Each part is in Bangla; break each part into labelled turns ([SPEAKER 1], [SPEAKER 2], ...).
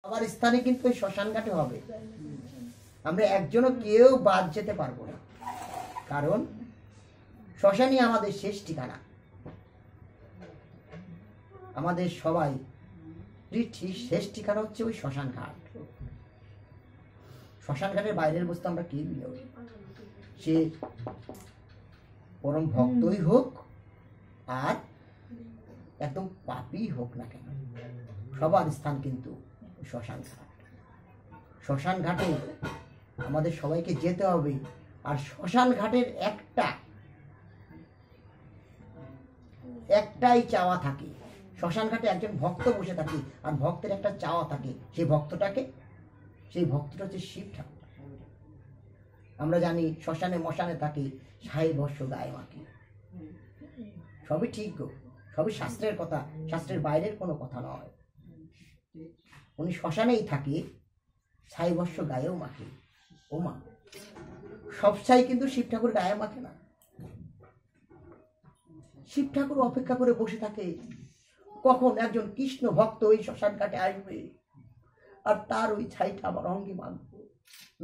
[SPEAKER 1] আবার স্থানে কিন্তু ওই শ্মশান ঘাটে হবে। আমরা একজনও কেউ বাদ যেতে পারবো না, কারণ শ্মশানই আমাদের শেষ ঠিকানা। আমাদের সবাই শেষ ঠিকানা হচ্ছে ওই শ্মশান ঘাট। শ্মশান ঘাটের বাইরের বস্তু আমরা কেউ নেই, সে পরম ভক্তই হোক আর একদম পাপী হোক না কেন, সবার স্থান কিন্তু শ্মশান ঘাট। শ্মশান ঘাটে আমাদের সবাইকে যেতে হবে। আর শ্মশান ঘাটের একটাই চাওয়া থাকে। শ্মশান ঘাটে একজন ভক্ত বসে থাকে, আর ভক্তের একটা চাওয়া থাকে। সেই ভক্তটা হচ্ছে শিব ঠাকুর। আমরা জানি শ্মশানে মশানে থাকে সাহেব বর্ষ গায়ে মাটি। সবই ঠিক গো, সবই শাস্ত্রের কথা, শাস্ত্রের বাইরের কোনো কথা নয়। উনি শ্মশানেই থাকে, ছাই বর্ষ গায়েও মাখে। ও মা, সব ছাই কিন্তু শিব ঠাকুর গায়ে মাখে না। শিব ঠাকুর অপেক্ষা করে বসে থাকে কখন একজন কৃষ্ণ ভক্ত ওই শ্মশান ঘাটে আসবে, আর তার ওই ছাইটা আমার অঙ্গে মাখব,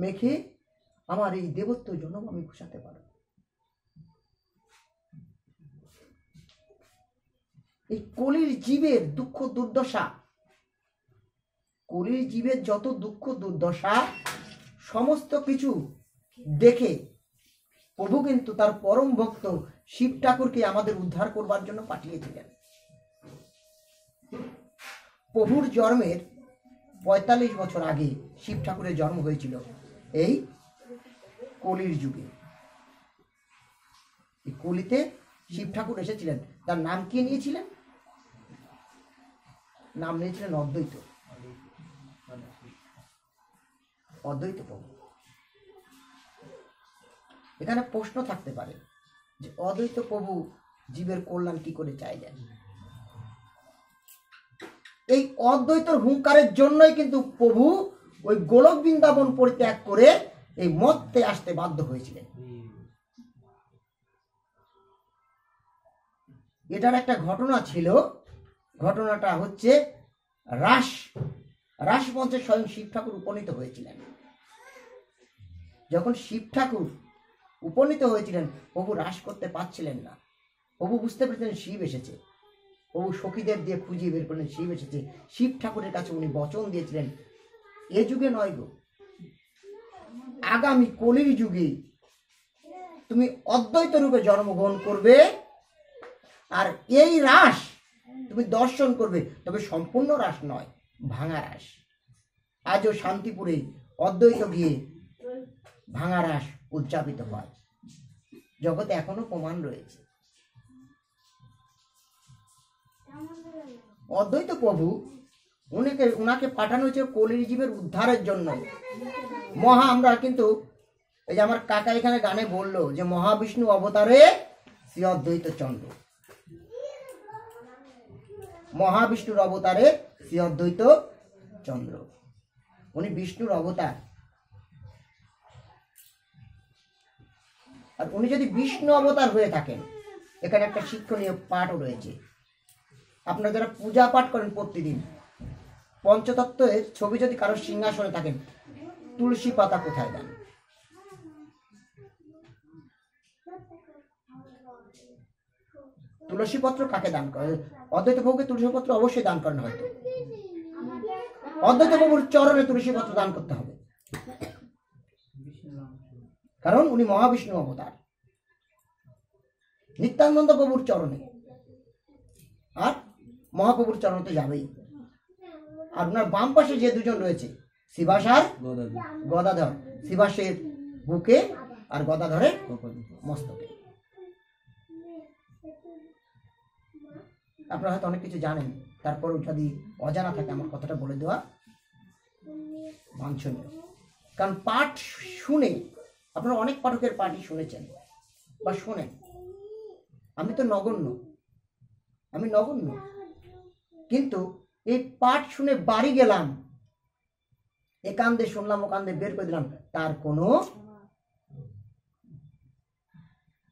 [SPEAKER 1] মেখে আমার এই দেবত্ব জন্ম আমি ঘুষাতে পারব। এই কলির জীবের দুঃখ দুর্দশা, কলির জীবের যত দুঃখ দুর্দশা সমস্ত কিছু দেখে প্রভু কিন্তু তার পরম ভক্ত শিব ঠাকুরকে আমাদের উদ্ধার করবার জন্য পাঠিয়েছিলেন। প্রভুর জন্মের ৪৫ বছর আগে শিব ঠাকুরের জন্ম হয়েছিল এই কলির যুগে। এই কলিতে শিব ঠাকুর এসেছিলেন। তার নাম কি নিয়েছিলেন? নাম নিয়েছিলেন অদ্বৈত। অদ্বৈত প্রভু। এখানে প্রশ্ন থাকতে পারে যে অদ্বৈত প্রভু জীবের কল্যাণ কি করে চাইলেন? এই অদ্বৈতর হুঙ্কারের জন্যই কিন্তু প্রভু ওই গোলক বৃন্দাবন পরিত্যাগ করে এই মর্তে আসতে বাধ্য হয়েছিলেন। এটার একটা ঘটনা ছিল। ঘটনাটা হচ্ছে রাসমঞ্চে স্বয়ং শিব ঠাকুর উপনীত হয়েছিলেন। যখন শিব ঠাকুর উপনীত হয়েছিলেন, প্রভু রাস করতে পারছিলেন না। প্রভু বুঝতে পেরেছিলেন শিব এসেছে। প্রভু সখীদের দিয়ে খুঁজিয়ে বের করলেন শিব এসেছে। শিব ঠাকুরের কাছে উনি বচন দিয়েছিলেন, এ যুগে নয় গো, আগামী কলির যুগে তুমি অদ্বৈত রূপে জন্মগ্রহণ করবে, আর এই রাস তুমি দর্শন করবে, তবে সম্পূর্ণ রাস নয়, ভাঙা রাস। আজও শান্তিপুরে অদ্বৈত গিয়ে ভাঙা রাস উদযাপিত হয়। জগতে এখনো প্রমাণ রয়েছে। অদ্বৈত প্রভু উনাকে পাঠানো হয়েছে কলির জীবের উদ্ধারের জন্য। আমরা কিন্তু এই যে আমার কাকা এখানে গানে বললো যে মহাবিষ্ণু অবতারে শ্রী অদ্বৈত চন্দ্র, মহাবিষ্ণুর অবতারে শ্রী অদ্বৈত চন্দ্র। উনি বিষ্ণুর অবতার। আর উনি যদি বিষ্ণু অবতার হয়ে থাকেন, এখানে একটা শিক্ষণীয় পাঠও রয়েছে। আপনারা যারা পূজা পাঠ করেন প্রতিদিন, পঞ্চতত্ত্বের ছবি যদি কারোর সিংহাসনে থাকেন, তুলসী পাতা কোথায় দেন? তুলসী পত্র কাকে দান করে? অদ্বৈত প্রভুকে তুলসী পত্র অবশ্যই দান করেন। হয়তো অদ্বৈত প্রভুর চরণে তুলসী পত্র দান করতে হবে, কারণ উনি মহাবিষ্ণু অবতার। নিত্যানন্দ প্রভুর চরণে, আর মহাপ্রভুর চরণ তো যাবেই। আর ওনার বাম পাশে যে দুজন রয়েছে, শিবাস আর গদাধর, শিবাসের বুকে আর গদাধরের মস্তকে। আপনারা হয়তো অনেক কিছু জানেন, তারপরও যদি অজানা থাকে আমার কথাটা বলে দেওয়া বাঞ্ছনীয়। কারণ পাঠ শুনে আপনারা অনেক পাঠকের পাঠই শুনেছেন বা শোনেন। আমি তো নগণ্য, কিন্তু এই পাঠ শুনে বাড়ি গেলাম, এ কান্দে শুনলাম ও কান্দে বের করে দিলাম, তার কোনো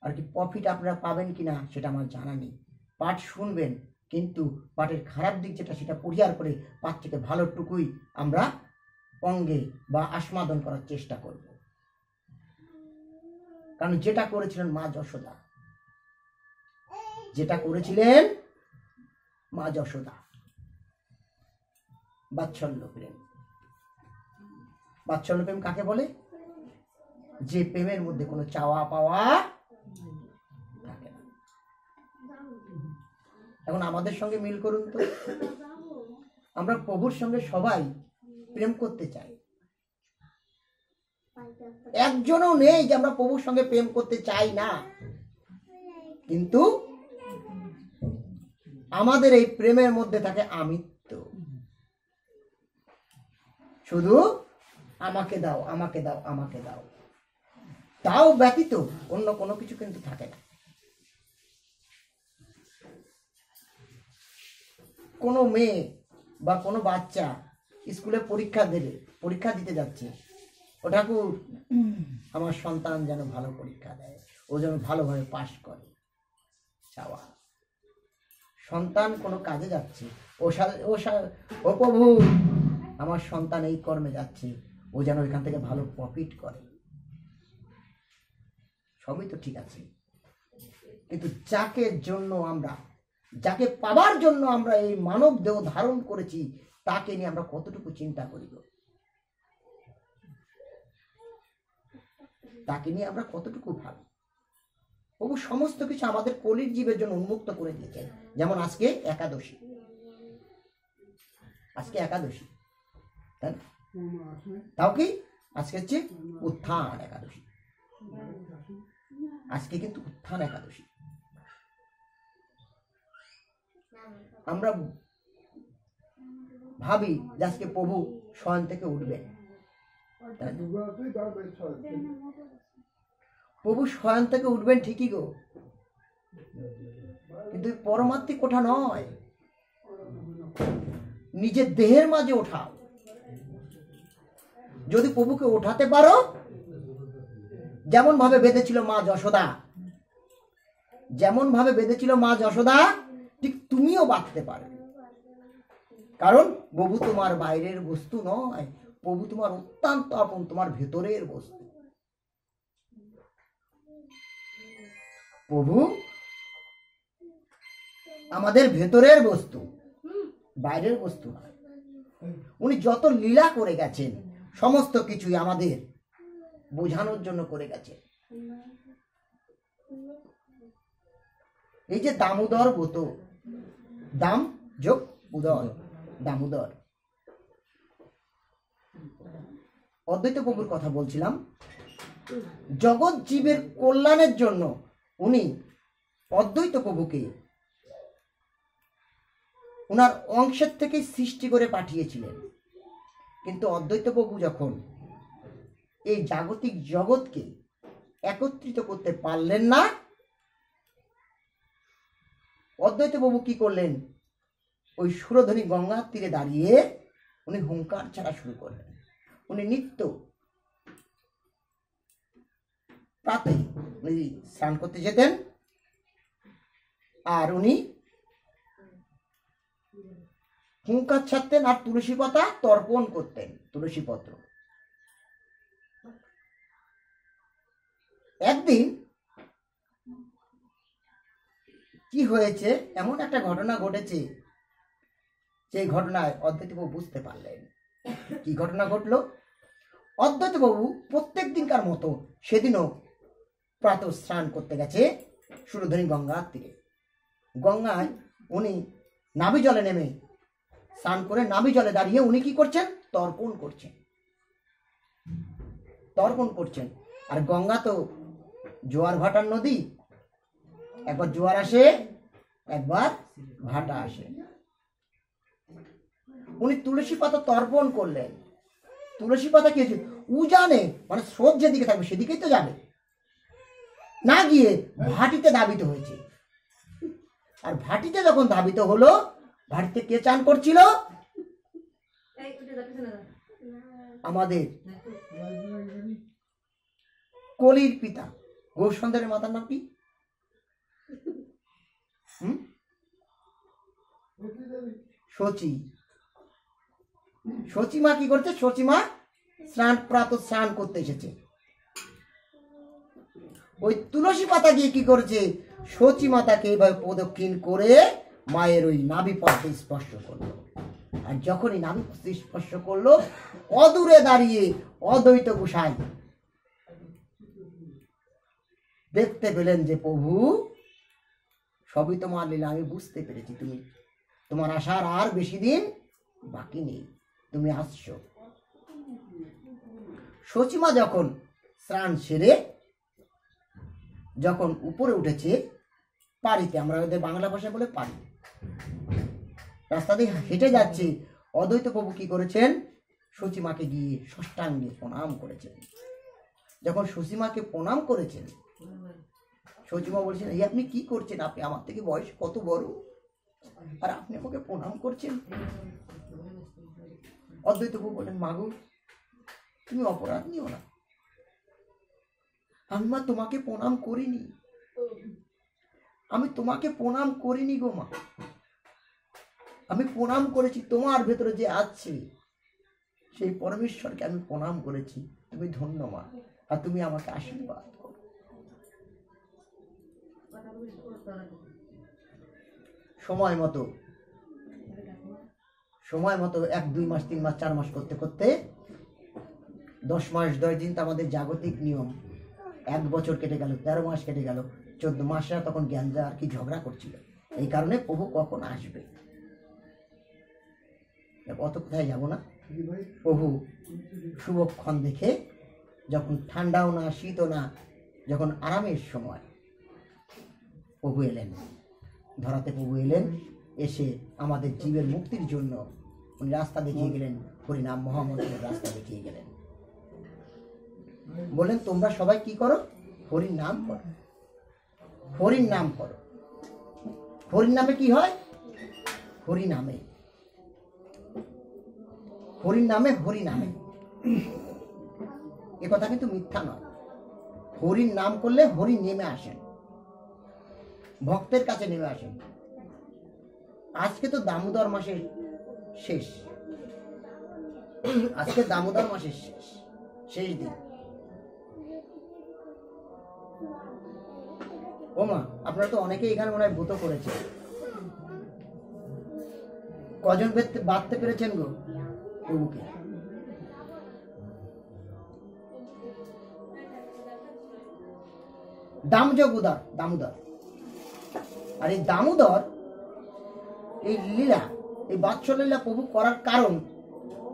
[SPEAKER 1] আর কি প্রফিট আপনারা পাবেন কিনা সেটা আমার জানা নেই। পাঠ শুনবেন কিন্তু পাঠের খারাপ দিক যেটা সেটা পরিহার করে পাঠ থেকে ভালোটুকুই আমরা অঙ্গে বা আস্বাদন করার চেষ্টা করব। কারণ যেটা করেছিলেন মা যশোদা, যেটা করেছিলেন মা যশোদা, বাৎসল্য প্রেম। বাৎসল্য প্রেম কাকে বলে? যে প্রেমের মধ্যে কোনো চাওয়া পাওয়া থাকে না। এখন আমাদের সঙ্গে মিল করুন তো, আমরা প্রভুর সঙ্গে সবাই প্রেম করতে চাই, একজনও নেই যে আমরা প্রভুর সঙ্গে প্রেম করতে চাই না। কিন্তু আমাদের এই প্রেমের মধ্যে থাকে আমিত্ব, শুধু আমাকে দাও, আমাকে দাও, আমাকে দাও, তাও ব্যতীত অন্য কোনো কিছু কিন্তু থাকে না। কোনো মেয়ে বা কোনো বাচ্চা স্কুলে পরীক্ষা দিতে যাচ্ছে, ও ঠাকুর আমার সন্তান যেন ভালো পরীক্ষা দেয়, ও যেন ভালোভাবে পাশ করে, চাওয়া। সন্তান কোনো কাজে যাচ্ছে, ও প্রভু আমার সন্তান এই কর্মে যাচ্ছে, ও যেন এখান থেকে ভালো প্রফিট করে। সবই তো ঠিক আছে, কিন্তু যাকে পাবার জন্য আমরা এই মানব দেহ ধারণ করেছি, তাকে নিয়ে আমরা কতটুকু চিন্তা করিব, তাকে নিয়ে আমরা কতটুকু ভাবি। প্রভু সমস্ত কিছু আমাদের কলির জীবের জন্য উন্মুক্ত করে দিয়েছেন। যেমন আজকে একাদশী, তাই না? তাও কি আজকে হচ্ছে উত্থান একাদশী, আজকে কিন্তু উত্থান একাদশী। আমরা ভাবি যে আজকে প্রভু শয়ন থেকে উঠবেন, প্রভু শয়ন থেকে উঠবেন ঠিকই গো, কিন্তু পরমাত্মিক ওঠা নয়, নিজের দেহের মাঝে ওঠাও। যদি প্রভুকে ওঠাতে পারো, যেমন ভাবে বেঁধেছিল মা যশোদা, ঠিক তুমিও বাঁধতে পারো। কারণ প্রভু তোমার বাইরের বস্তু নয়, প্রভু তোমার অত্যন্ত আপন, তোমার ভেতরের বস্তু। প্রভু আমাদের ভেতরের বস্তু, বাইরের বস্তু নয়। উনি যত লীলা করে গেছেন সমস্ত কিছুই আমাদের বোঝানোর জন্য করে গেছেন। এই যে দামোদর ব্রত, দাম যোগ উদর, দামোদর, অদ্বৈত প্রভুর কথা বলছিলাম। জগৎ জীবের কল্যাণের জন্য উনি অদ্বৈত প্রভুকে ওনার অংশের থেকে সৃষ্টি করে পাঠিয়েছিলেন। কিন্তু অদ্বৈত প্রভু যখন এই জাগতিক জগৎকে একত্রিত করতে পারলেন না, অদ্বৈত প্রভু কি করলেন? ওই সুরধ্বনি গঙ্গার তীরে দাঁড়িয়ে উনি হুঙ্কার ছাড়া শুরু করলেন। উনি নিত্য প্রাতে উনি স্নান করতে যেতেন, আর উনি হুঙ্কার ছাড়তেন আর তুলসী পাতা তর্পণ করতেন, তুলসী পত্র। একদিন কি হয়েছে, এমন একটা ঘটনা ঘটেছে, সেই ঘটনায় অদ্বৈতবাবু বুঝতে পারলেন। কি ঘটনা ঘটলো? অদ্বৈতবাবু প্রত্যেক দিনকার মতো সেদিনও প্রাতঃ স্নান করতে গেছে সুরধ্বনি গঙ্গার তীরে। গঙ্গায় উনি নাভি জলে নেমে স্নান করে নাভি জলে দাঁড়িয়ে উনি কি করছেন? তর্পণ করছেন। আর গঙ্গা তো জোয়ার ভাটার নদী, একবার জোয়ার আসে, একবার ভাটা আসে। উনি তুলসী পাতা তর্পণ করলেন। তুলসী পাতা কি হয়েছে? উজানে, মানে স্রোত যেদিকে থাকবে সেদিকেই তো যাবে, না গিয়ে ভাটিতে ধাবিত হয়েছে। আর ভাটিতে যখন ধাবিত হলো, ভাটিতে কে চান করছিল? আমাদের কলির পিতা গৌরসুন্দরের মাতার নাম কি? শচী শচীমা কি করছে? শচীমা স্নান করতে এসেছে। ওই তুলসী পাতা গিয়ে কি করেছে? শচী মাতাকে এইভাবে প্রদক্ষিণ করে মায়ের ওই নাভি পথে স্পর্শ করলো। আর যখনই নাভি পথে স্পর্শ করলো, অদূরে দাঁড়িয়ে অদ্বৈত গোসাই দেখতে পেলেন যে প্রভু, সবই তোমার লীলা, আমি বুঝতে পেরেছি, তোমার আসার আর বেশি দিন বাকি নেই, তুমি আসছো। শচীমা যখন স্নান সেরে যখন উপরে উঠেছে পাড়িতে, আমরা ওদের বাংলা ভাষায় বলে পাড়ি, রাস্তা দিয়ে হেঁটে যাচ্ছে, অদ্বৈত প্রভু কি করেছেন? শচীমাকে গিয়ে ষষ্ঠাঙ্গে প্রণাম করেছেন। যখন শচীমাকে প্রণাম করেছেন, শচীমা বলছেন, এই আপনি কি করছেন? আপনি আমার থেকে বয়স কত বড়, আর আপনি আমাকে প্রণাম করছেন? অদ্বৈত প্রভু বলেন, মাগো তুমি অপরাধ নিও না, আমি মা তোমাকে প্রণাম করিনি, আমি তোমাকে প্রণাম করিনি গো মা, আমি প্রণাম করেছি তোমার ভেতরে যে আছে সেই পরমেশ্বরকে আমি প্রণাম করেছি। তুমি ধন্য মা, আর তুমি আমাকে আশীর্বাদ করো। সময় মতো 1-2 মাস 3 মাস 4 মাস করতে করতে 10 মাস 10 দিন তো আমাদের জাগতিক নিয়ম, 1 বছর কেটে গেল, 13 মাস কেটে গেল, 14 মাসরা তখন জ্ঞানজা আর কি ঝগড়া করছিল এই কারণে প্রভু কখন আসবে। অত কোথায় যাব না, প্রভু শুভক্ষণ দেখে যখন ঠান্ডাও না শীতও না, যখন আরামের সময় প্রভু এলেন ধরাতে, প্রভু এলেন, এসে আমাদের জীবের মুক্তির জন্য উনি রাস্তা দেখিয়ে গেলেন, হরিনাম মহামন্ত্রের রাস্তা দেখিয়ে গেলেন। বলেন তোমরা সবাই কি করো? হরির নাম করো, হরির নাম করো। হরির নামে কি হয়? হরি নামে, হরির নামে, হরি নামে, এ কথা কিন্তু মিথ্যা নয়। হরির নাম করলে হরি নেমে আসেন, ভক্তের কাছে নেমে আসেন। আজকে তো দামোদর মাসের শেষ, আজকে দামোদর মাসের শেষ দিন। ও মা, আপনারা তো অনেকেই এখানে মনে হয় ব্রত করেছেন, কজন বাঁধতে পেরেছেন গো প্রভুকে? দামোদর, আর এই দামোদর, এই লীলা, এই বাৎসল্য লীলা প্রভু করার কারণ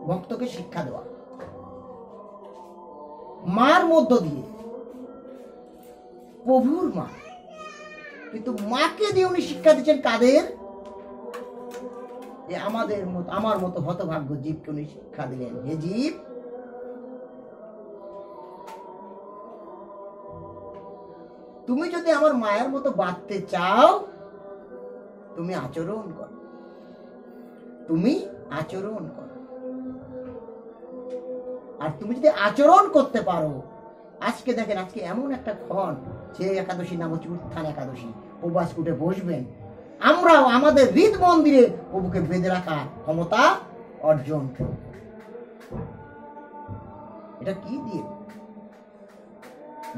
[SPEAKER 1] ভক্তকে শিক্ষা দেওয়া, মার মধ্য দিয়ে। প্রভুর মা, কিন্তু মাকে দিয়ে উনি শিক্ষা দিচ্ছেন কাদের? আমাদের মতো, আমার মতো হতভাগ্য জীবকে উনি শিক্ষা দিলেন, হে জীব, তুমি যদি আমার মায়ের মতো বাঁচতে চাও, তুমি আচরণ করো, তুমি আচরণ করো। আর তুমি যদি আচরণ করতে পারো, আজকে দেখেন, আজকে এমন একটা ক্ষণ, যে একাদশী নাম হচ্ছে উত্থান একাদশী, উপবাস কুটে বসবেন, আমরাও আমাদের হৃদ মন্দিরে প্রভুকে বেঁধে রাখার ক্ষমতা অর্জন করব। এটা কি দিয়ে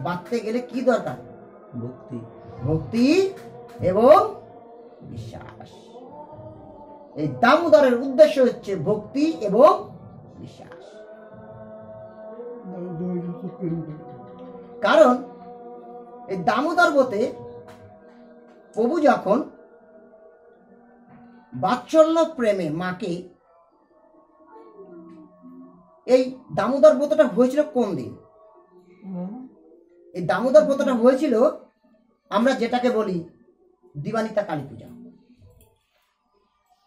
[SPEAKER 1] বাঁচতে গেলে কি দরকার? ভক্তি, ভক্তি এবং বিশ্বাস। এই দামোদরের উদ্দেশ্য হচ্ছে ভক্তি এবং বিশ্বাস। কারণ এই দামোদর ব্রতে প্রভু যখন বাৎসল্য প্রেমে মাকে, এই দামোদর ব্রতটা হয়েছিল কোন দিন? এই দামোদর ব্রতটা হয়েছিল আমরা যেটাকে বলি দিবানিতা কালী পূজা।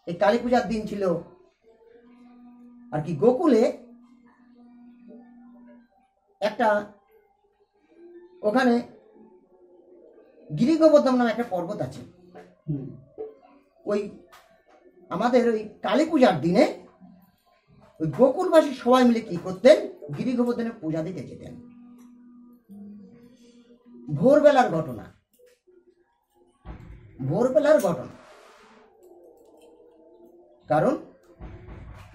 [SPEAKER 1] এই কালী পূজার দিন ছিল আর কি, গোকুলে একটা, ওখানে গিরিগোবর্ধন নামে একটা পর্বত আছে। ওই আমাদের ওই কালী পূজার দিনে ওই গোকুলবাসী সবাই মিলে কি করতেন? গিরিগোবর্ধনের পূজা দিতে যেতেন। ভোরবেলার ঘটনা, কারণ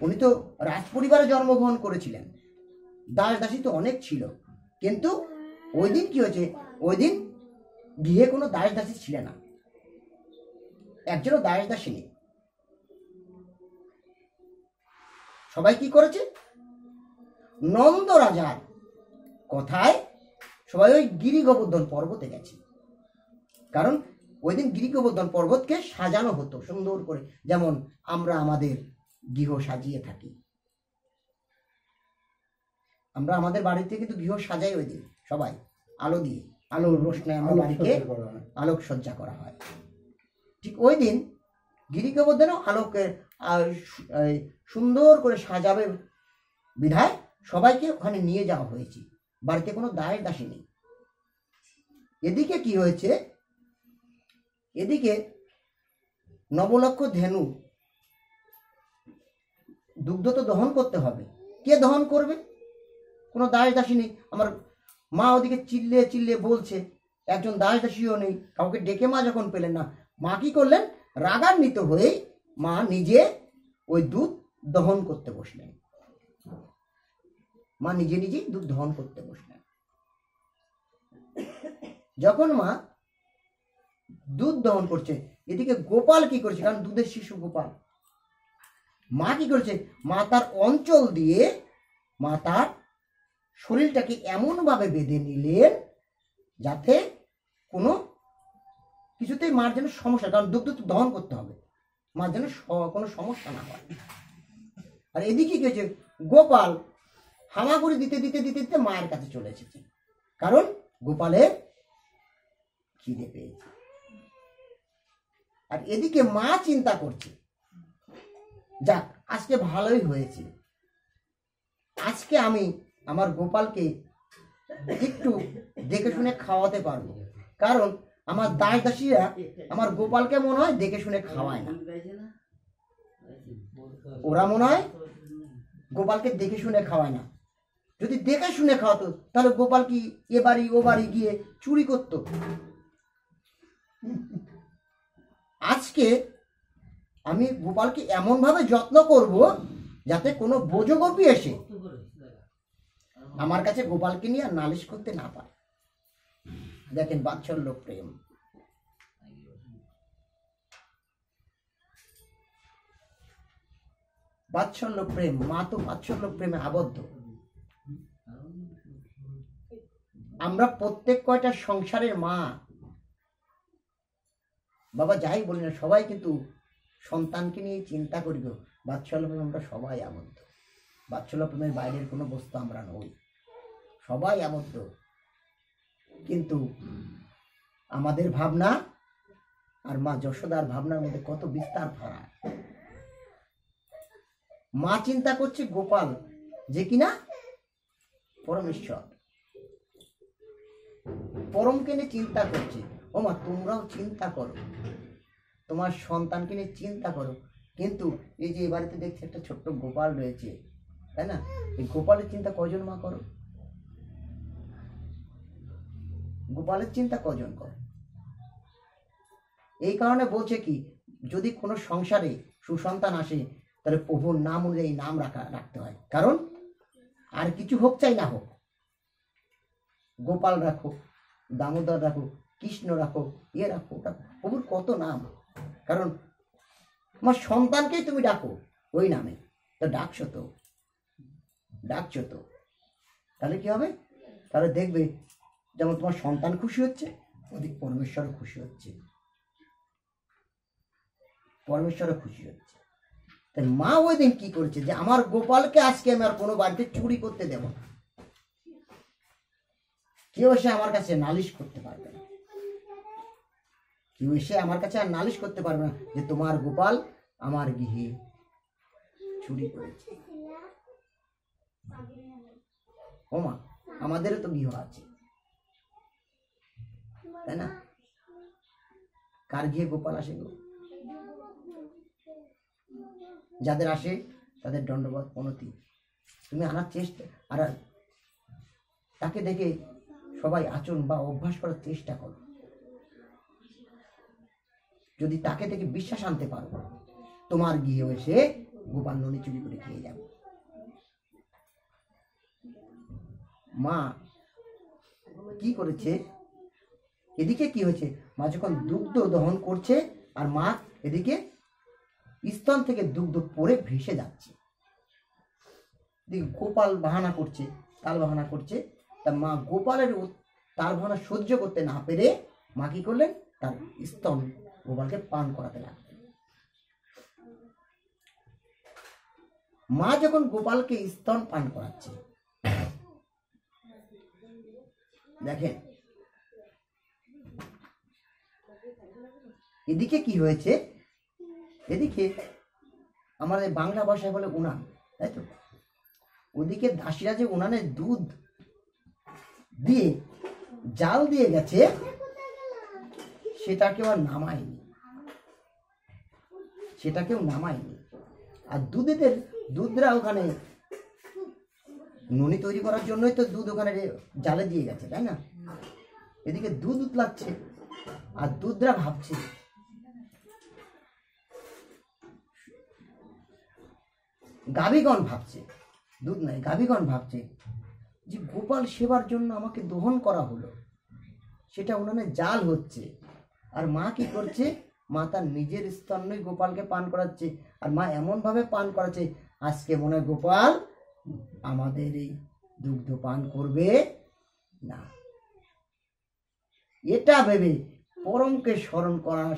[SPEAKER 1] উনি তো রাজ পরিবারে জন্মগ্রহণ করেছিলেন, দাস দাসী তো অনেক ছিল, কিন্তু ওই দিন কি হয়েছে, ওই দিন গৃহে কোনো দাস দাসী ছিল না, একজনও দাস দাসী নেই। সবাই কি করেছে, নন্দ রাজার কথায় সবাই ওই গিরি গোবর্ধন পর্বতে গেছে। কারণ ওই দিন গিরি গোবর্ধন পর্বতকে সাজানো হতো সুন্দর করে, যেমন আমরা আমাদের গৃহ সাজিয়ে থাকি। আমরা আমাদের বাড়িতে কিন্তু গৃহ সাজাই ওই দিন সবাই আলো দিয়ে, আলোর রোশনায় আমরা বাড়িকে আলোকসজ্জা করা হয়। ঠিক ওই দিন গিরি গোবর্ধনও আলোকে সুন্দর করে সাজাবে বিধায় সবাইকে ওখানে নিয়ে যাওয়া হয়েছে, বাড়িতে কোনো দাস দাসী নেই। এদিকে কি হয়েছে, এদিকে নবলক্ষ ধেনু দুগ্ধ তো দহন করতে হবে, কে দহন করবে, কোনো দাস দাসী নেই। আমার মা ওদিকে চিল্লিয়ে চিল্লিয়ে বলছে, একজন দাস দাসীও নেই, কাউকে ডেকে মা যখন পেলেন না, মা কি করলেন, রাগান্বিত হয়ে মা নিজে ওই দুধ দহন করতে বসলেন। মা নিজে নিজেই দুধ দহন করতে বসলেন। যখন মা দুধ দহন করছে, এদিকে গোপাল কি করছে, কারণ দুধের শিশু গোপাল, মা কি করছে, মা তার অঞ্চল দিয়ে মা তার শরীরটাকে এমন ভাবে বেঁধে নিলেন যাতে কোনো কিছুতেই মার যেন সমস্যা, কারণ দুধ তো দহন করতে হবে, মার যেন কোনো সমস্যা না হয়। আর এদিকে কি হয়েছে, গোপাল হামাগুড়ি দিতে দিতে দিতে দিতে মায়ের কাছে চলে এসেছে, কারণ গোপালের খিদে পেয়েছে। আর এদিকে মা চিন্তা করছে, যাক আজকে ভালোই হয়েছে, আজকে আমি আমার গোপালকে একটু দেখে শুনে খাওয়াতে পারবো, কারণ আমার দাস দাসীরা আমার গোপালকে মনে হয় দেখে শুনে খাওয়ায় না, ওরা মনে হয় গোপালকে দেখে শুনে খাওয়ায় না। যদি দেখে শুনে খাওয়াতো তাহলে গোপাল কি এ বাড়ি ও বাড়ি গিয়ে চুরি করতো? আজকে আমি গোপালকে এমন ভাবে যত্ন করব যাতে কোনো বোজগোপী এসে আমার কাছে গোপালকে নিয়ে আর নালিশ করতে না পারে। দেখেন বাৎসল্য প্রেম, বাৎসল্য প্রেম, মা তো বাৎসল্য প্রেমে আবদ্ধ। আমরা প্রত্যেক কয়টা সংসারের মা বাবা যাই বলি না, সবাই কিন্তু সন্তানকে নিয়ে চিন্তা করি গো। বাৎসল্য প্রেমে আমরা সবাই আবদ্ধ, বাৎসল্য প্রেমের বাইরের কোনো বস্তু আমরা নই, সবাই আবদ্ধ। কিন্তু আমাদের ভাবনা আর মা যশোদার ভাবনার মধ্যে কত বিস্তার ফারাক। মা চিন্তা করছে গোপাল যে কিনা পরমেশ্বর, পরমকে নিয়ে চিন্তা করছে। ও মা তোমরাও চিন্তা করো, তোমার সন্তানকে নিয়ে চিন্তা করো। কিন্তু এই যে বাড়িতে দেখছি একটা ছোট্ট গোপাল রয়েছে, তাই না, এই গোপালের চিন্তা কজন মা করো? গোপালের চিন্তা কজন করো? এই কারণে বলছে কি, যদি কোনো সংসারে সুসন্তান আসে তাহলে প্রভুর নাম অনুযায়ী নাম রাখতে হয়। কারণ আর কিছু হোক চাই না হোক, গোপাল রাখো, দামোদর রাখো, কৃষ্ণ রাখো, ইয়ে রাখো, প্রভুর কত নাম। কারণ তোমার সন্তানকেই তুমি ডাকো ওই নামে, তো ডাকছো তো, তাহলে কি হবে? তাহলে দেখবে যেমন তোমার সন্তান খুশি হচ্ছে, ওদিক পরমেশ্বরও খুশি হচ্ছে, পরমেশ্বরও খুশি হচ্ছে। তাই মা ওই দিন কি করেছে, যে আমার গোপালকে আজকে আমি আর কোনো বাড়িতে চুরি করতে দেব না, কেউ এসে আমার কাছে নালিশ করতে পারবে না, কেউ এসে আমার কাছে আর নালিশ করতে পারবে না যে তোমার গোপাল আমার গৃহে চুরি করেছে। ও মা, আমাদেরও তো গৃহ আছে, তাই না? কার গৃহে গোপাল আসে গো? যাদের আসে তাদের দণ্ডবত প্রণতি, তুমি আনার চেষ্টা, আর তাকে দেখে সবাই আচরণ বা অভ্যাস করার চেষ্টা করো। যদি তাকে দেখে বিশ্বাস আনতে পারো তোমার গৃহে এসে গোপাল ননি চুরি করে খেয়ে যাবে। মা কি করেছে, এদিকে কি হয়েছে, মা যখন দুগ্ধ দহন করছে আর মা এদিকে স্তন থেকে দুগ্ধ পড়ে ভেসে যাচ্ছে, গোপাল বাহানা করছে, তাল বাহানা করছে। তা মা গোপালের তার বাহানা সহ্য করতে না পেরে মা কি করলেন, তার স্তন গোপালকে পান করাতে লাগলেন। মা যখন গোপালকে স্তন পান করাচ্ছে, দেখেন এদিকে কি হয়েছে, এদিকে আমাদের বাংলা ভাষায় বলে উনান, তাই তো, ওদিকে দাসীরা যে উনানের দুধ দিয়ে জাল দিয়ে গেছে সেটাকেও আর নামায়নি, সেটাকেও নামায়নি। আর দুধরা ওখানে ননি তৈরি করার জন্যই তো দুধ ওখানে জালে দিয়ে গেছে, তাই না? এদিকে দুধ উতলাচ্ছে আর দুধরা ভাবছে, গাভীগণ ভাবছে, দুধ নাই, গাভীগণ ভাবছে যে গোপাল সেবার জন্য আমাকে দহন করা হলো, সেটা উনানে জাল হচ্ছে। আর মা কি করছে, মা তার নিজের স্তন্যই গোপালকে পান করাচ্ছে। আর মা এমনভাবে পান করাচ্ছে, আজকে মনে হয় গোপাল আমাদের এই দুগ্ধ পান করবে না। এটা ভেবে পরমকে স্মরণ করার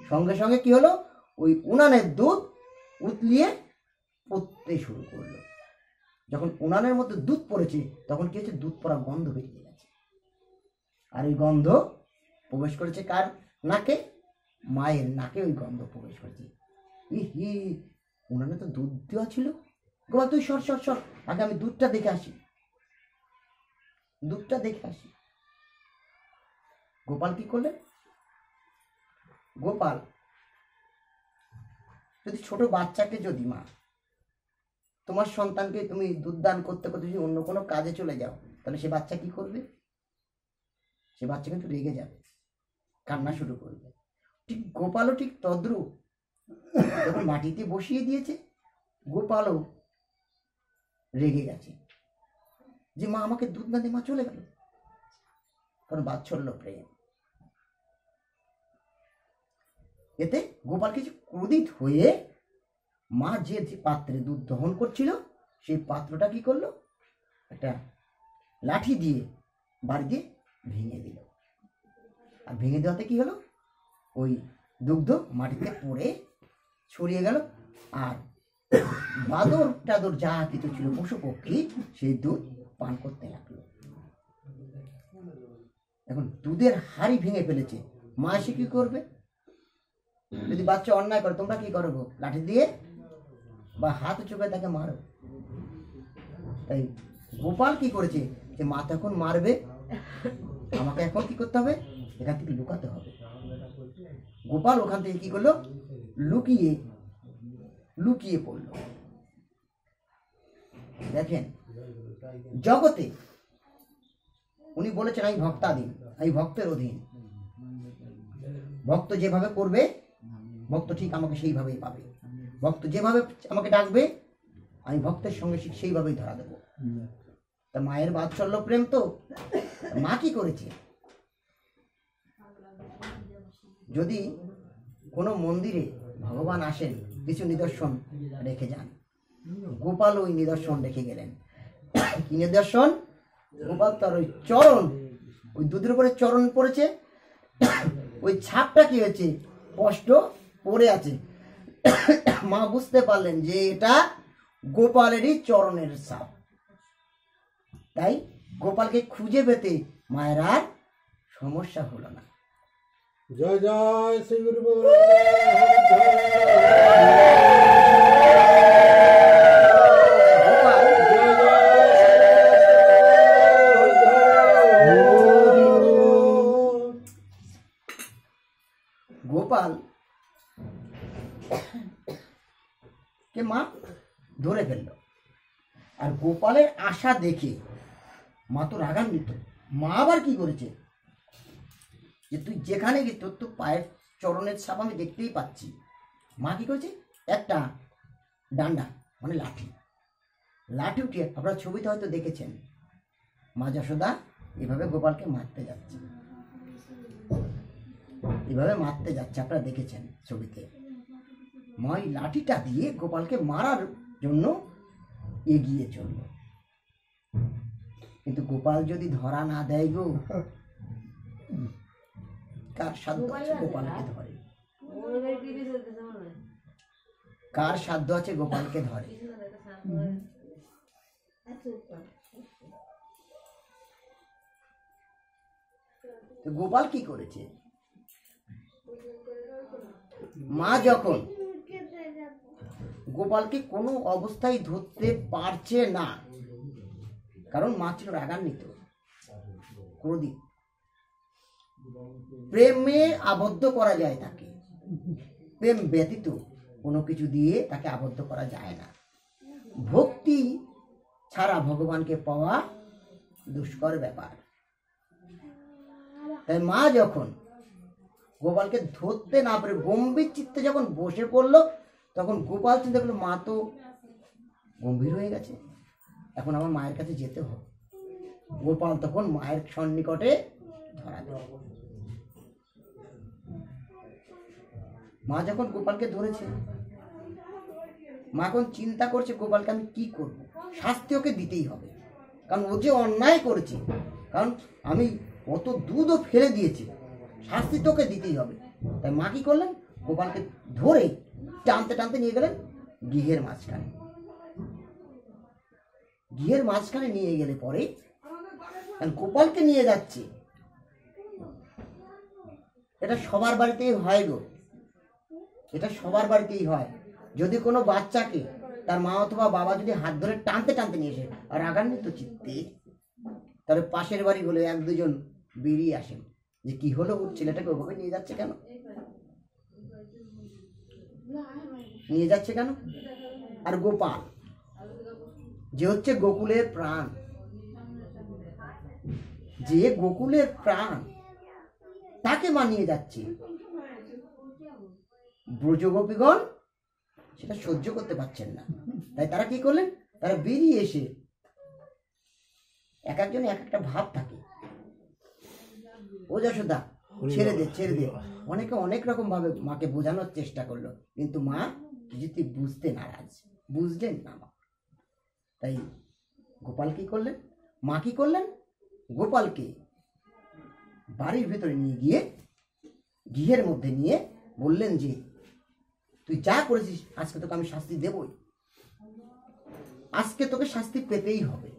[SPEAKER 1] সঙ্গে সঙ্গে কি হলো, ওই উনানের দুধ উতলিয়ে পড়তে শুরু করলো। যখন উনানের মধ্যে দুধ পড়েছে তখন কি হচ্ছে, দুধ পড়া গন্ধ বেরিয়ে গেছে। আর ওই গন্ধ প্রবেশ করেছে কার নাকে, মায়ের নাকে ওই গন্ধ প্রবেশ করেছে। হি উনানে তো দুধ দেওয়া ছিল, গোপাল তুই সর সর সর, আগে আমি দুধটা দেখে আসি, দুধটা দেখে আসি। গোপাল কি করলেন, গোপাল যদি ছোট বাচ্চাকে, যদি মা তোমার সন্তানকে তুমি দুধ দান করতে করতে যদি অন্য কোনো কাজে চলে যাও, তাহলে সে বাচ্চা কি করবে, সে বাচ্চা কিন্তু রেগে যাবে, কান্না শুরু করবে। ঠিক গোপালও ঠিক তদ্রূপ, যখন মাটিতে বসিয়ে দিয়েছে গোপালও রেগে গেছে যে মা আমাকে দুধ না দিয়ে মা চলে গেল, কারণ বাৎসল্য প্রেম। এতে গোপাল কিছু ক্রোধিত হয়ে মা যে পাত্রে দুধ দহন করছিল সেই পাত্রটা কি করলো, একটা লাঠি দিয়ে বাড়ি দিয়ে ভেঙে দিল। আর ভেঙে দেওয়াতে কি হলো, ওই দুগ্ধ মাটিতে পড়ে ছড়িয়ে গেল। আর বাদর টাদর যা কিছু ছিল পশু পক্ষী সেই দুধ পান করতে লাগলো। এখন দুধের হাড়ি ভেঙে ফেলেছে, মা এসে কি করবে, যদি বাচ্চা অন্যায় করে তোমরা কি করবো, লাঠি দিয়ে বা হাত চোখে তাকে মারো। তাই গোপাল কি করেছে, যে মা তো এখন মারবে, আমাকে এখন কি করতে হবে, এখান থেকে লুকাতে হবে। গোপাল ওখান থেকে কি করলো, লুকিয়ে লুকিয়ে পড়লো। দেখেন জগতে উনি বলেছেন আমি ভক্তাধীন, আমি ভক্তের অধীন, ভক্ত যেভাবে করবে ভক্ত ঠিক আমাকে সেইভাবেই পাবে, ভক্ত যেভাবে আমাকে ডাকবে আমি ভক্তের সঙ্গে সেইভাবেই ধরা দেবো। তা মায়ের বাৎসল্য প্রেম তো, মা কি করেছে, যদি কোনো মন্দিরে ভগবান আসেন কিছু নিদর্শন রেখে যান, গোপাল ওই নিদর্শন রেখে গেলেন। কি নিদর্শন, গোপাল তার ওই চরণ, ওই দুধের উপরে চরণ পড়েছে, ওই ছাপটা কি হয়েছে, স্পষ্ট পড়ে আছে। মা বুঝতে পারলেন যে এটা গোপালেরই চরণের ছাপ। তাই গোপালকে খুঁজে পেতে মায়ের আর সমস্যা হলো না।
[SPEAKER 2] জয় জয় শ্রী গুরু
[SPEAKER 1] গোপাল কে মা ধরে ফেললো। আর গোপালের আশা দেখে মা তো রাগান্বিত। মা আবার কি করেছে, যে তুই যেখানে গিয়ে তোর তো পায়ের চরণের ছাপ আমি দেখতেই পাচ্ছি। মা কি করেছে, একটা ডান্ডা মানে লাঠি, লাঠি উঠিয়ে আপনারা ছবিতে হয়তো দেখেছেন মা যশোদা এভাবে গোপালকে মারতে যাচ্ছে, এভাবে মারতে যাচ্ছে, আপনারা দেখেছেন ছবিতে। মা এই লাঠিটা দিয়ে গোপালকে মারার জন্য এগিয়ে চলল, কিন্তু গোপাল যদি ধরা না দেয় গো, কার সাধ্য আছে গোপালকে ধরে? কার সাধ্য আছে গোপালকে ধরে? গোপাল কি করেছে? মা যখন গোপালকে কোনো অবস্থায় ধরতে পারছে না, কারণ মা ছিল রাগান্বিত, ক্রোধী। প্রেমে আবদ্ধ করা যায় তাকে, প্রেম ব্যতীত কোনো কিছু দিয়ে তাকে আবদ্ধ করা যায় না। ভক্তি ছাড়া ভগবানকে পাওয়া দুষ্কর ব্যাপার। তাই মা যখন গোপালকে ধরতে না পারে গম্ভীর চিত্তে যখন বসে পড়লো, তখন গোপাল চিন্তা করলো মা তো গম্ভীর হয়ে গেছে, এখন আমার মায়ের কাছে যেতে হবে। গোপাল তখন মায়ের সন্নিকটে ধরা দেয়। মা যখন গোপালকে ধরেছে, মা এখন চিন্তা করছে গোপালকে আমি কি করব, শাস্তি ওকে দিতেই হবে, কারণ ও যে অন্যায় করেছে, কারণ আমি কত দুধও ফেলে দিয়েছি, শাস্তি তোকে দিতেই হবে। তাই মা কি করলেন, গোপালকে ধরে টানতে টানতে নিয়ে গেলেন গৃহের মাঝখানে। গৃহের মাঝখানে নিয়ে গেলে পরে গোপালকে নিয়ে যাচ্ছে, এটা সবার বাড়িতেই হয় গো, এটা সবার বাড়িতেই হয়। যদি কোনো বাচ্চাকে তার মা অথবা বাবা যদি হাত ধরে টানতে টানতে নিয়ে এসে আর রাগান্বিত চিত্তে, তাহলে পাশের বাড়ি বলে এক দুজন বেরিয়ে আসেন যে কি হলো, ওর ছেলেটাকে ওভাবে নিয়ে যাচ্ছে কেন, নিয়ে যাচ্ছে কেন। আর গোপাল যে হচ্ছে গোকুলের প্রাণ, যে গোকুলের প্রাণ, তাকে মানিয়ে যাচ্ছে। ব্রজগোপীগণ সেটা সহ্য করতে পারছেন না, তাই তারা কি করলেন, তারা বেরিয়ে এসে, এক একজনে এক একটা ভাব থাকে, ও যশোদা ছেড়ে দে ছেড়ে দে, অনেকে অনেক রকম ভাবে মাকে বোঝানোর চেষ্টা করলো, কিন্তু মা কিছুতেই বুঝতে নারাজ, বুঝলেন না মা। তাই গোপাল কি করলেন, মা কি করলেন, গোপালকে বাড়ির ভেতরে নিয়ে গিয়ে গৃহের মধ্যে নিয়ে বললেন যে তুই যা করেছিস আজকে তোকে আমি শাস্তি দেবই, আজকে তোকে শাস্তি পেতেই হবে।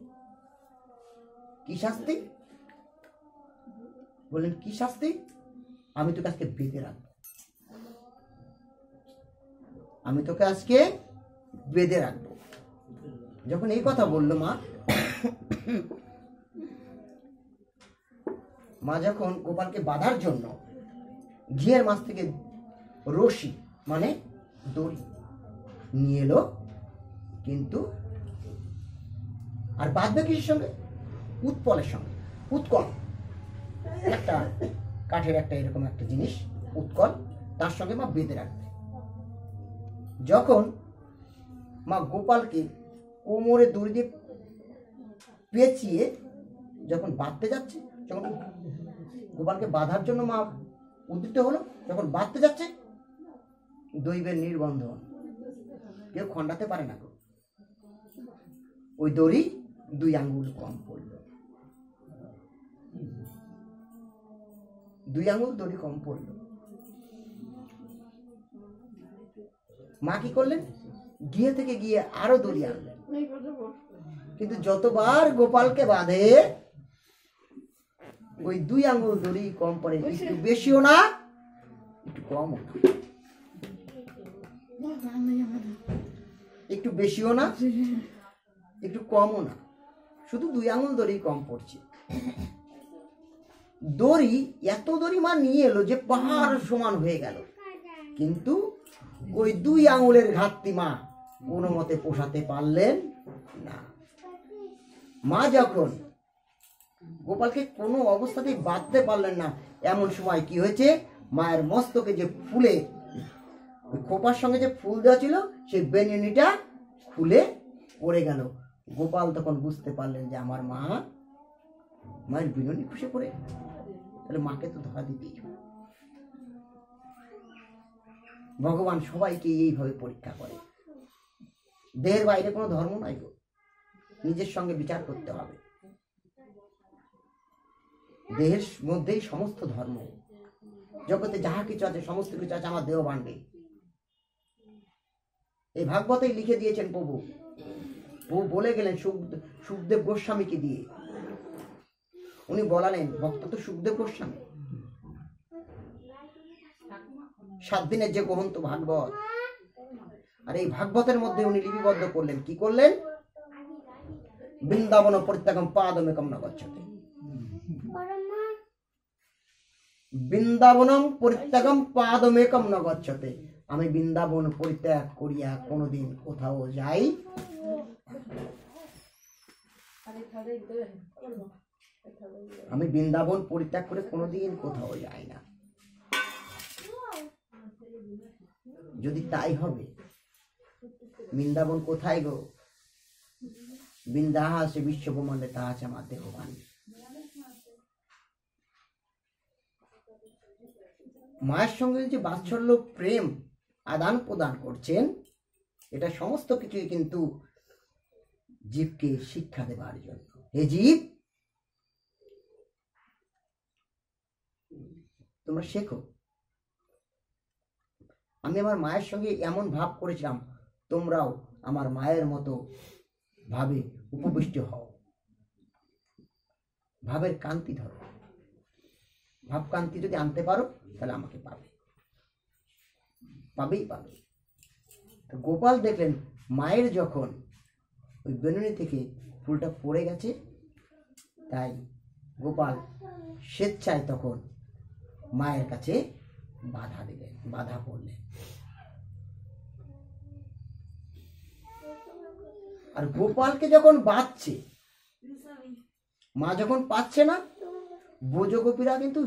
[SPEAKER 1] কি শাস্তি বললেন, কি শাস্তি? আমি তোকে আজকে বেঁধে রাখবো, আমি তোকে আজকে বেঁধে রাখবো। যখন এই কথা বললো মা, মা যখন গোপালকে বাঁধার জন্য ঘিয়ের মাছ থেকে রশি মানে দড়ি নিয়ে এলো, কিন্তু আর বাঁধবে কিসের সঙ্গে, উৎপলের সঙ্গে। উৎকল একটা কাঠের একটা এরকম একটা জিনিস, উৎকল, তার সঙ্গে মা বেঁধে রাখবে। যখন মা গোপালকে কোমরে দড়ি দিয়ে পেঁচিয়ে যখন বাঁধতে যাচ্ছে, যখন গোপালকে বাঁধার জন্য মা উদ্যত হলো, যখন বাঁধতে যাচ্ছে, দৈবের নির্বন্ধন, কেউ খণ্ডাতে পারে না, ওই দড়ি 2 আঙ্গুল কম পড়ল, 2 আঙ্গুল দড়ি কম পড়ল। মা কি করলেন, গিয়ে থেকে গিয়ে আরো দড়ি আনলেন, কিন্তু যতবার গোপালকে বাঁধে ওই 2 আঙ্গুল দড়ি কম পড়ে, একটু বেশিও না একটু কমও না, একটু বেশিও না একটু কমও না, শুধু 2 আঙ্গুল দড়ি কম পড়ছে। দড়ি এত দড়ি মা নিয়ে এলো যে পাহাড় সমান হয়ে গেল, কিন্তু ওই 2 আঙ্গুলের ঘাটতি মা কোনো মতে পোষাতে পারলেন না। মা যখন গোপালকে কোনো অবস্থাতেই বাঁধতে পারলেন না, এমন সময় কি হয়েছে, মায়ের মস্তকে যে ফুলে ওই খোপার সঙ্গে যে ফুল দেওয়া ছিল সেই বেনুনিটা খুলে পড়ে গেল। গোপাল তখন বুঝতে পারলেন যে আমার মায়ের বিনুনি খুশে পড়ে, তাহলে মাকে তো ধরা দিতেই হবে। ভগবান সবাইকে এইভাবে পরীক্ষা করে। দেহের বাইরে কোনো ধর্ম নাই গো, নিজের সঙ্গে বিচার করতে হবে। দেহের মধ্যেই সমস্ত ধর্ম, জগতে যাহা কিছু আছে সমস্ত কিছু আছে আমার দেহ ভাণ্ডে। এই ভাগবতেই লিখে দিয়েছেন প্রভু বলে গেলেন সুখদেব গোস্বামীকে দিয়ে। উনি বলালেন, ভক্ত তো সুখদেব গোস্বামী, 7 দিনের যে গ্রন্থ ভাগবত, আর এই ভাগবতের মধ্যে উনি লিপিবদ্ধ করলেন। কি করলেন? বৃন্দাবন পরিত্যাগম পাদমেকম ন গচ্ছতে, বৃন্দাবনম পরিত্যাগম পাদমেকম ন গচ্ছতে। আমি বৃন্দাবন পরিত্যাগ করিয়া কোনোদিন কোথাও যাই। আমি বৃন্দাবন পরিত্যাগ করে কোনোদিন কোথাও যাই না। যদি তাই হবে, বৃন্দাবন কোথায় গো? বৃন্দাহা আছে বিশ্বব্রহ্মাণ্ডে, তা আছে আমার দেহবান। মায়ের সঙ্গে যে বাৎসল্য প্রেম আদান প্রদান করছেন, এটা সমস্ত কিছুই কিন্তু জীবকে শিক্ষা দেবার জন্য। হে জীব, তোমরা শেখো। আমি আমার মায়ের সঙ্গে এমন ভাব করেছিলাম, তোমরাও আমার মায়ের মতো ভাবে উপবিষ্ট হও। ভাবের কান্তি ধরো, ভাব কান্তি যদি আনতে পারো তাহলে আমাকে পাবেই পাবে। তো গোপাল দেখলেন মায়ের যখন ওই বেনুনি থেকে ফুলটা পড়ে গেছে, তাই গোপাল স্বেচ্ছায় তখন মায়ের কাছে বাধা পড়লেন। আর গোপালকে যখন বাঁচছে, মা যখন পাচ্ছে না, ব্রজগোপীরা কিন্তু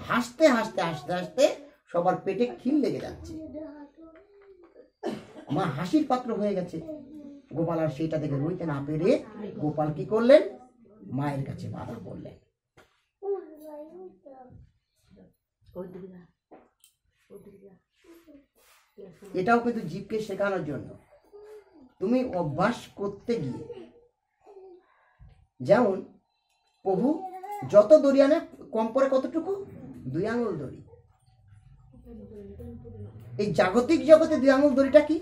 [SPEAKER 1] হাসতে হাসতে হাসতে হাসতে সবার পেটে খিল লেগে যাচ্ছে। মা হাসির পাত্র হয়ে গেছে। গোপাল আর সেটা দেখে রইতে না পেরে গোপাল কি করলেন? মায়ের কাছে বাধা পড়লেন। এটাও কিন্তু জীবকে শেখানোর জন্য। তুমি অভ্যাস করতে গিয়ে, যেমন প্রভু যত দড়ি আনে কম পরে কতটুকু? 2 আঙুল দড়ি। এই জাগতিক জগতে 2 আঙুল দড়িটা কি?